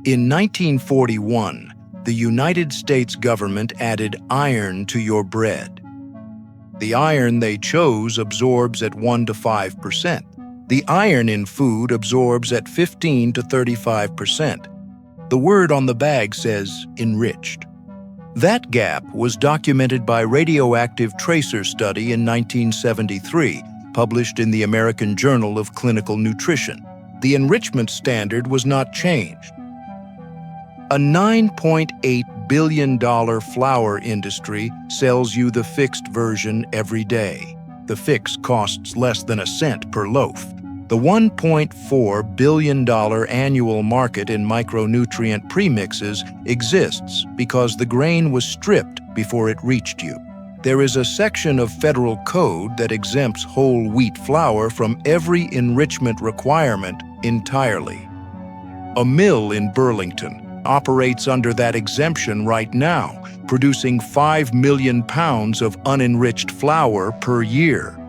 In 1941, the United States government added iron to your bread. The iron they chose absorbs at 1 to 5%. The iron in food absorbs at 15 to 35%. The word on the bag says enriched. That gap was documented by radioactive tracer study in 1973, published in the American Journal of Clinical Nutrition. The enrichment standard was not changed. A $9.8 billion flour industry sells you the fixed version every day. The fix costs less than a cent per loaf. The $1.4 billion annual market in micronutrient premixes exists because the grain was stripped before it reached you. There is a section of federal code that exempts whole wheat flour from every enrichment requirement entirely. A mill in Burlington operates under that exemption right now, producing 5 million pounds of unenriched flour per year.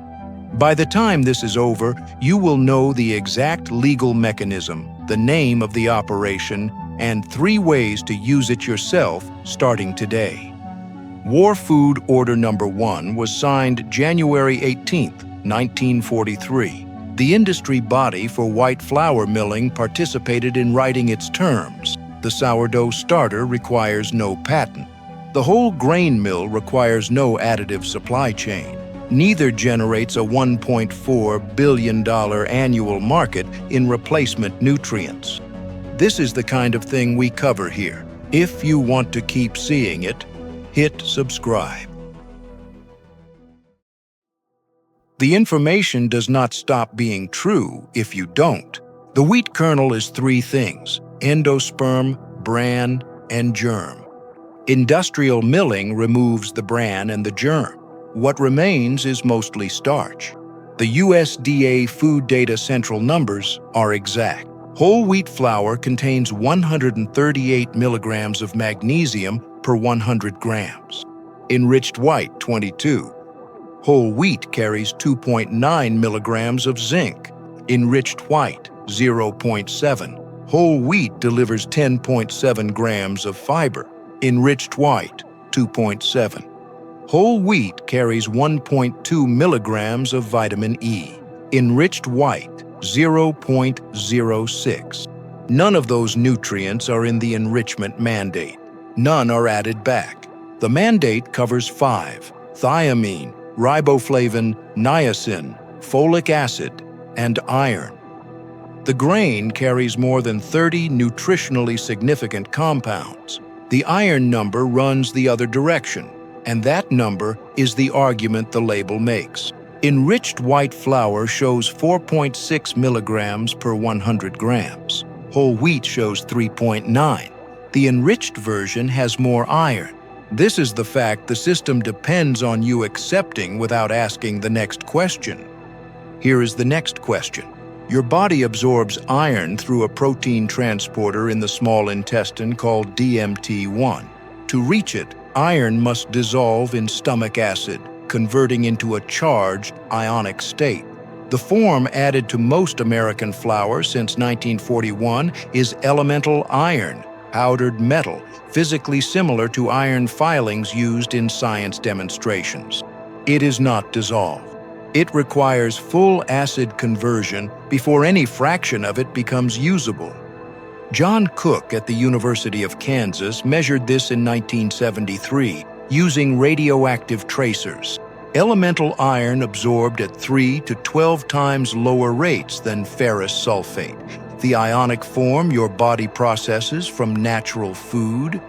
By the time this is over, you will know the exact legal mechanism, the name of the operation, and 3 ways to use it yourself starting today. War Food Order Number 1 was signed January 18, 1943. The industry body for white flour milling participated in writing its terms. The sourdough starter requires no patent. The whole grain mill requires no additive supply chain. Neither generates a $1.4 billion annual market in replacement nutrients. This is the kind of thing we cover here. If you want to keep seeing it, hit subscribe. The information does not stop being true if you don't. The wheat kernel is 3 things: endosperm, bran, and germ. Industrial milling removes the bran and the germ. What remains is mostly starch. The USDA Food Data Central numbers are exact. Whole wheat flour contains 138 milligrams of magnesium per 100 grams. Enriched white, 22. Whole wheat carries 2.9 milligrams of zinc. Enriched white, 0.7. Whole wheat delivers 10.7 grams of fiber. Enriched white, 2.7. Whole wheat carries 1.2 milligrams of vitamin E. Enriched white, 0.06. None of those nutrients are in the enrichment mandate. None are added back. The mandate covers 5: thiamine, riboflavin, niacin, folic acid, and iron. The grain carries more than 30 nutritionally significant compounds. The iron number runs the other direction, and that number is the argument the label makes. Enriched white flour shows 4.6 milligrams per 100 grams. Whole wheat shows 3.9. The enriched version has more iron. This is the fact the system depends on you accepting without asking the next question. Here is the next question. Your body absorbs iron through a protein transporter in the small intestine called DMT1. To reach it, iron must dissolve in stomach acid, converting into a charged ionic state. The form added to most American flour since 1941 is elemental iron, powdered metal, physically similar to iron filings used in science demonstrations. It is not dissolved. It requires full acid conversion before any fraction of it becomes usable. John Cook at the University of Kansas measured this in 1973 using radioactive tracers. Elemental iron absorbed at 3 to 12 times lower rates than ferrous sulfate, the ionic form your body processes from natural food.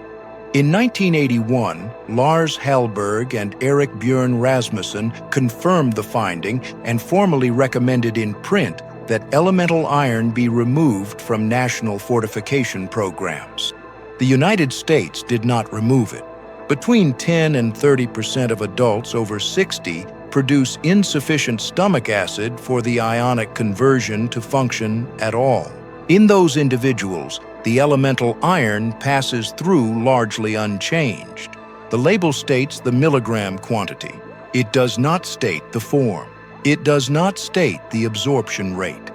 In 1981, Lars Hallberg and Bjorn-Rasmussen confirmed the finding and formally recommended in print that elemental iron be removed from national fortification programs. The United States did not remove it. Between 10 and 30% of adults over 60 produce insufficient stomach acid for the ionic conversion to function at all. In those individuals, the elemental iron passes through largely unchanged. The label states the milligram quantity. It does not state the form. It does not state the absorption rate.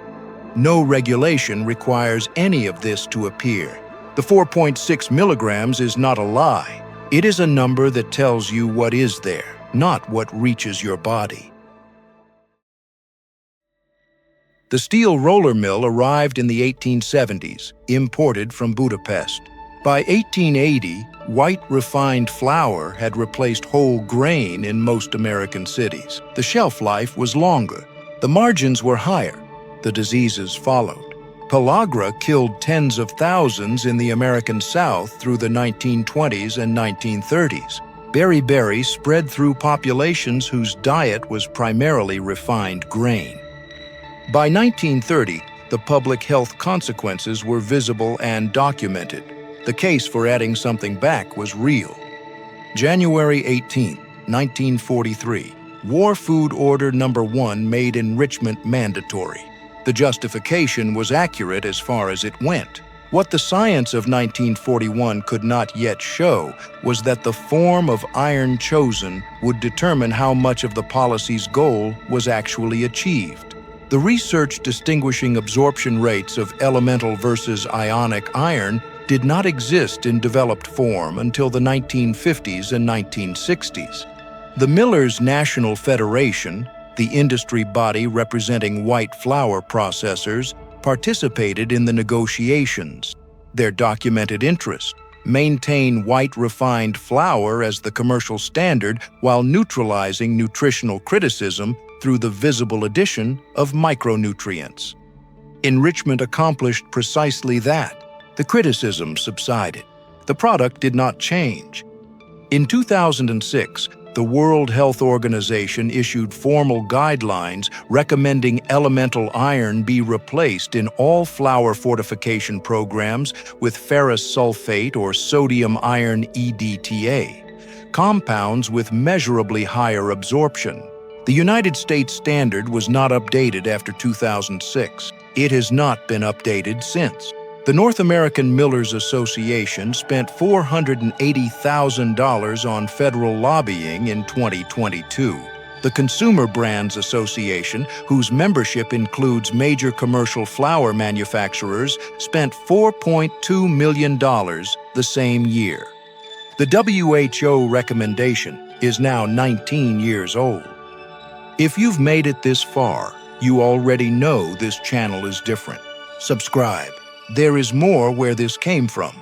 No regulation requires any of this to appear. The 4.6 milligrams is not a lie. It is a number that tells you what is there, not what reaches your body. The steel roller mill arrived in the 1870s, imported from Budapest. By 1880, white refined flour had replaced whole grain in most American cities. The shelf life was longer. The margins were higher. The diseases followed. Pellagra killed tens of thousands in the American South through the 1920s and 1930s. Beriberi spread through populations whose diet was primarily refined grain. By 1930, the public health consequences were visible and documented. The case for adding something back was real. January 18, 1943, War Food Order No. 1 made enrichment mandatory. The justification was accurate as far as it went. What the science of 1941 could not yet show was that the form of iron chosen would determine how much of the policy's goal was actually achieved. The research distinguishing absorption rates of elemental versus ionic iron did not exist in developed form until the 1950s and 1960s. The Millers National Federation, the industry body representing white flour processors, participated in the negotiations. Their documented interest: maintain white refined flour as the commercial standard while neutralizing nutritional criticism through the visible addition of micronutrients. Enrichment accomplished precisely that. The criticism subsided. The product did not change. In 2006, the World Health Organization issued formal guidelines recommending elemental iron be replaced in all flour fortification programs with ferrous sulfate or sodium iron EDTA, compounds with measurably higher absorption. The United States standard was not updated after 2006. It has not been updated since. The North American Millers Association spent $480,000 on federal lobbying in 2022. The Consumer Brands Association, whose membership includes major commercial flour manufacturers, spent $4.2 million the same year. The WHO recommendation is now 19 years old. If you've made it this far, you already know this channel is different. Subscribe. There is more where this came from.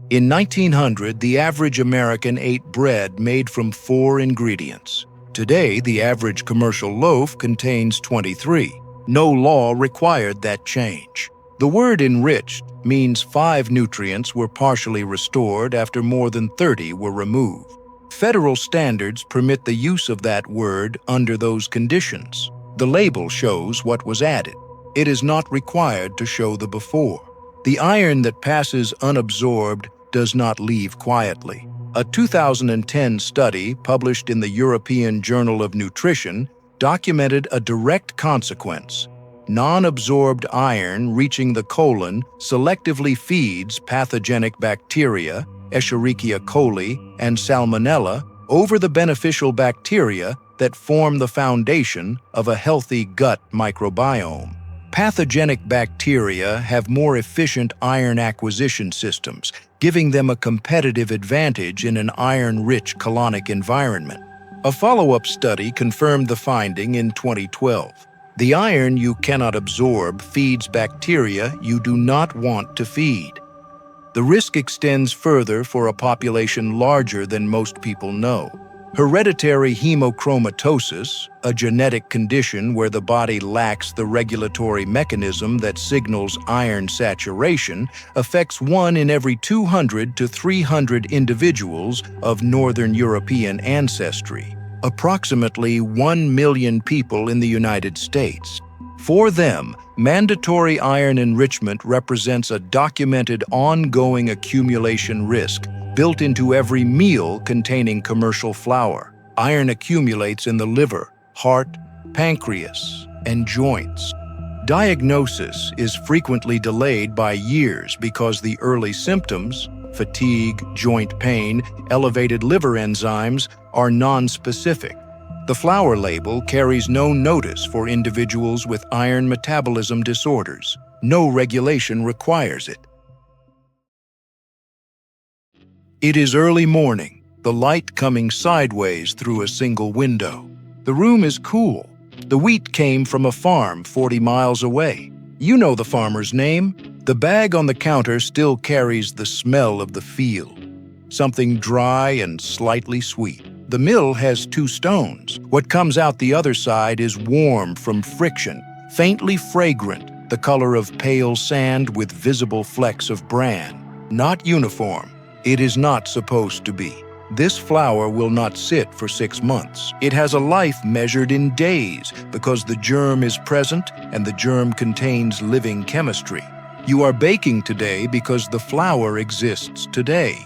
In 1900, the average American ate bread made from 4 ingredients. Today, the average commercial loaf contains 23. No law required that change. The word enriched means 5 nutrients were partially restored after more than 30 were removed. Federal standards permit the use of that word under those conditions. The label shows what was added. It is not required to show the before. The iron that passes unabsorbed does not leave quietly. A 2010 study published in the European Journal of Nutrition documented a direct consequence. Non-absorbed iron reaching the colon selectively feeds pathogenic bacteria, Escherichia coli, and Salmonella over the beneficial bacteria that form the foundation of a healthy gut microbiome. Pathogenic bacteria have more efficient iron acquisition systems, giving them a competitive advantage in an iron-rich colonic environment. A follow-up study confirmed the finding in 2012. The iron you cannot absorb feeds bacteria you do not want to feed. The risk extends further for a population larger than most people know. Hereditary hemochromatosis, a genetic condition where the body lacks the regulatory mechanism that signals iron saturation, affects 1 in every 200 to 300 individuals of Northern European ancestry, approximately 1 million people in the United States. For them, mandatory iron enrichment represents a documented ongoing accumulation risk built into every meal containing commercial flour. Iron accumulates in the liver, heart, pancreas, and joints. Diagnosis is frequently delayed by years because the early symptoms, fatigue, joint pain, elevated liver enzymes, are nonspecific. The flour label carries no notice for individuals with iron metabolism disorders. No regulation requires it. It is early morning, the light coming sideways through a single window. The room is cool. The wheat came from a farm 40 miles away. You know the farmer's name. The bag on the counter still carries the smell of the field. Something dry and slightly sweet. The mill has 2 stones. What comes out the other side is warm from friction, faintly fragrant, the color of pale sand with visible flecks of bran. Not uniform. It is not supposed to be. This flour will not sit for 6 months. It has a life measured in days because the germ is present and the germ contains living chemistry. You are baking today because the flour exists today.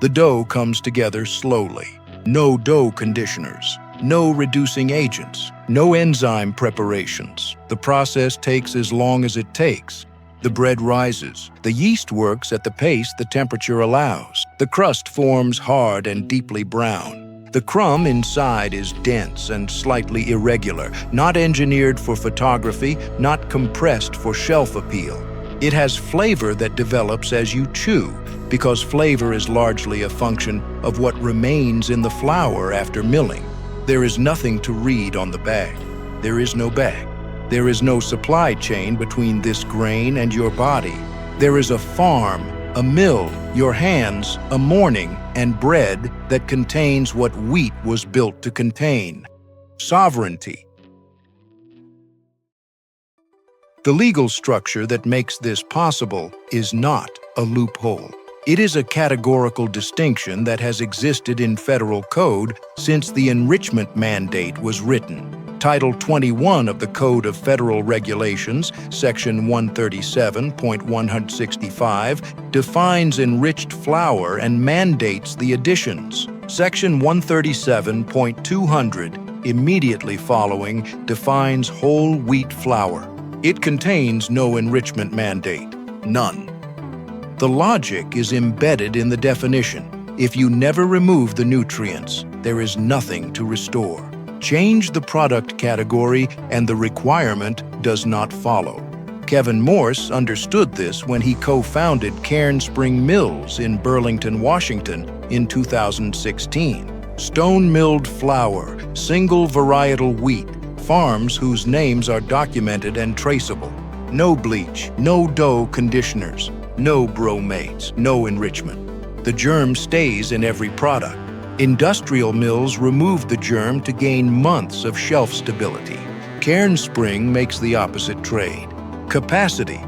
The dough comes together slowly. No dough conditioners, no reducing agents, no enzyme preparations. The process takes as long as it takes. The bread rises. The yeast works at the pace the temperature allows. The crust forms hard and deeply brown. The crumb inside is dense and slightly irregular, not engineered for photography, not compressed for shelf appeal. It has flavor that develops as you chew, because flavor is largely a function of what remains in the flour after milling. There is nothing to read on the bag. There is no bag. There is no supply chain between this grain and your body. There is a farm, a mill, your hands, a morning, and bread that contains what wheat was built to contain. Sovereignty. The legal structure that makes this possible is not a loophole. It is a categorical distinction that has existed in federal code since the enrichment mandate was written. Title 21 of the Code of Federal Regulations, Section 137.165, defines enriched flour and mandates the additions. Section 137.200, immediately following, defines whole wheat flour. It contains no enrichment mandate. None. The logic is embedded in the definition. If you never remove the nutrients, there is nothing to restore. Change the product category and the requirement does not follow. Kevin Morse understood this when he co-founded Cairn Spring Mills in Burlington, Washington in 2016. Stone-milled flour, single varietal wheat, farms whose names are documented and traceable. No bleach, no dough conditioners, no bromates, no enrichment. The germ stays in every product. Industrial mills remove the germ to gain months of shelf stability. Cairn Spring makes the opposite trade. Capacity: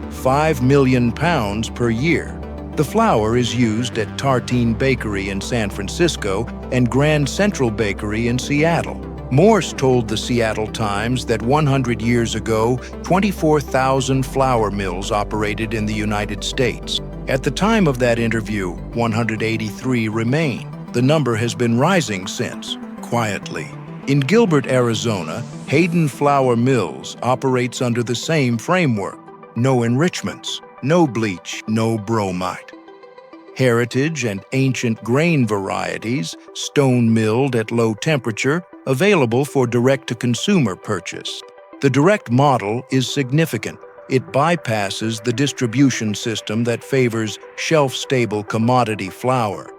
5 million pounds per year. The flour is used at Tartine Bakery in San Francisco and Grand Central Bakery in Seattle. Morse told the Seattle Times that 100 years ago, 24,000 flour mills operated in the United States. At the time of that interview, 183 remain. The number has been rising since, quietly. In Gilbert, Arizona, Hayden Flour Mills operates under the same framework. No enrichments, no bleach, no bromide. Heritage and ancient grain varieties, stone-milled at low temperature, available for direct-to-consumer purchase. The direct model is significant. It bypasses the distribution system that favors shelf-stable commodity flour.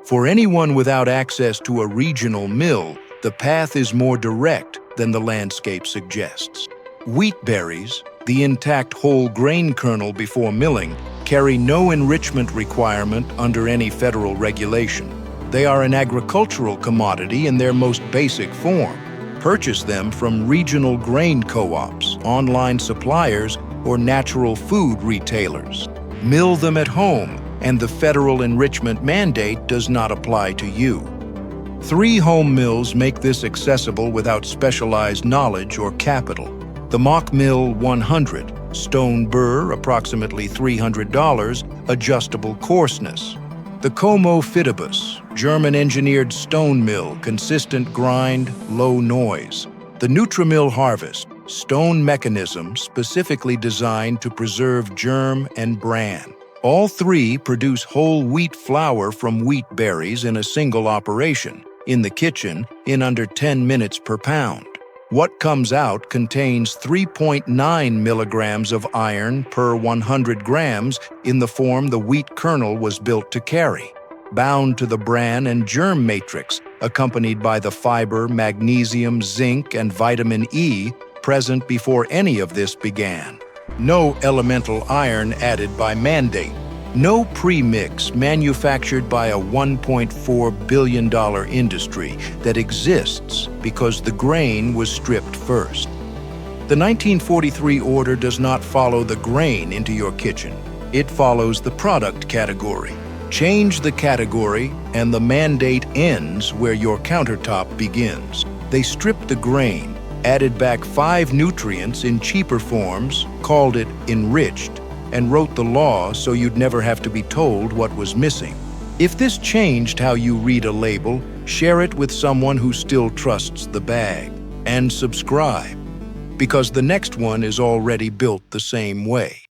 For anyone without access to a regional mill, the path is more direct than the landscape suggests. Wheat berries, the intact whole grain kernel before milling, carry no enrichment requirement under any federal regulation. They are an agricultural commodity in their most basic form. Purchase them from regional grain co-ops, online suppliers, or natural food retailers. Mill them at home, and the federal enrichment mandate does not apply to you. 3 home mills make this accessible without specialized knowledge or capital. The Mock Mill 100, stone burr, approximately $300, adjustable coarseness. The Como Fidibus, German-engineered stone mill, consistent grind, low noise. The Nutrimill Harvest, stone mechanism specifically designed to preserve germ and bran. All 3 produce whole wheat flour from wheat berries in a single operation, in the kitchen, in under 10 minutes per pound. What comes out contains 3.9 milligrams of iron per 100 grams in the form the wheat kernel was built to carry, bound to the bran and germ matrix, accompanied by the fiber, magnesium, zinc, and vitamin E present before any of this began. No elemental iron added by mandate. No premix manufactured by a $1.4 billion industry that exists because the grain was stripped first. The 1943 order does not follow the grain into your kitchen. It follows the product category. Change the category and the mandate ends where your countertop begins. They stripped the grain, added back 5 nutrients in cheaper forms, called it Enriched, and wrote the law so you'd never have to be told what was missing. If this changed how you read a label, share it with someone who still trusts the bag. And subscribe, because the next one is already built the same way.